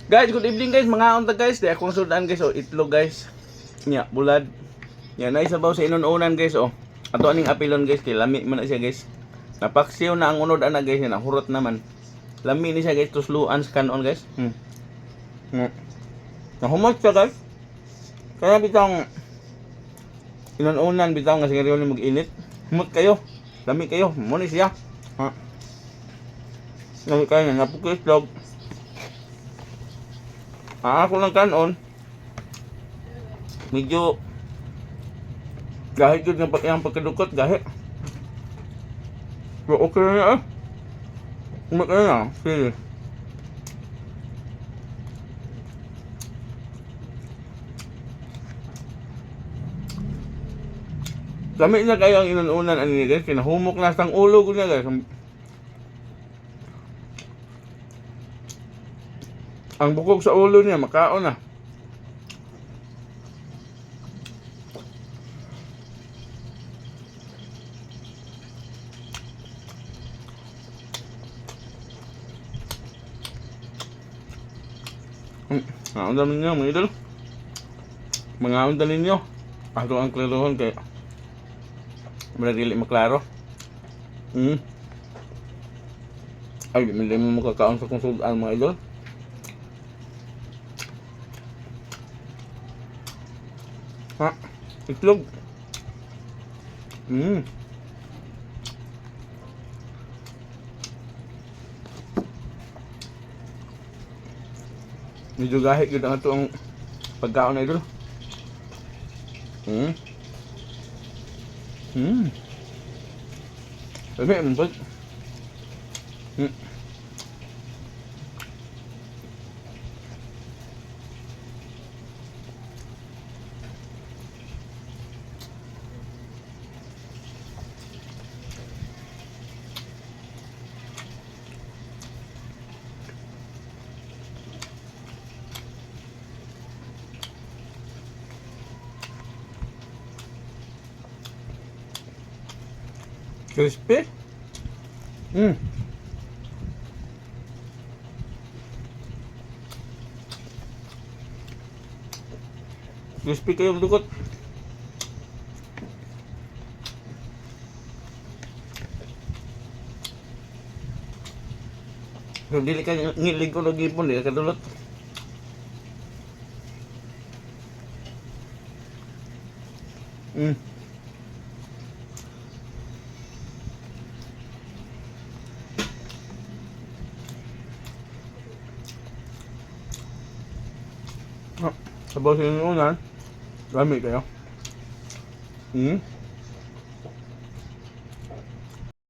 Guys, good evening guys. Mga unta guys. Di akong sudan guys. O, itlog guys. Nya, bulad. Yan, naisabaw sa inununan guys. O, ato aning apilon guys. Kay lami man na siya guys. Napaksiw na ang unod ana guys. Yan, hurot naman. Lami ni siya guys. Tusluan sa kanon guys. Nahumot siya guys. Kaya bitang inununan bitang nga sigarilyo ni mag-init. Humot kayo. Lami kayo. Muna siya. Ha? Lami kayo na napukislog. Ako lang kanon. Medyo gahit yun yung pagkadukot, gahit. Pero okay na okay na. Sige. Dami na kayo ang inununan ani guys. Kinahumok na sang ulo ko niya guys. Ang bukog sa ulo niya, makaon na. Ang dami ninyo, mga idol. Mga undan ninyo. Ato ang klarohon kaya dili maklaro. Ay, hindi mo makakaon sa konsultaan mga idol. Ha? Itlog. Medyo gahit yun ang ito ang pagkaon na idol. Sabi, mampag. Crispy. Crispy kayo ang dukot. Pero dili ka ngilig ko lagi po, dili ka dulot. Sabaw sa inuunan, dami kayo.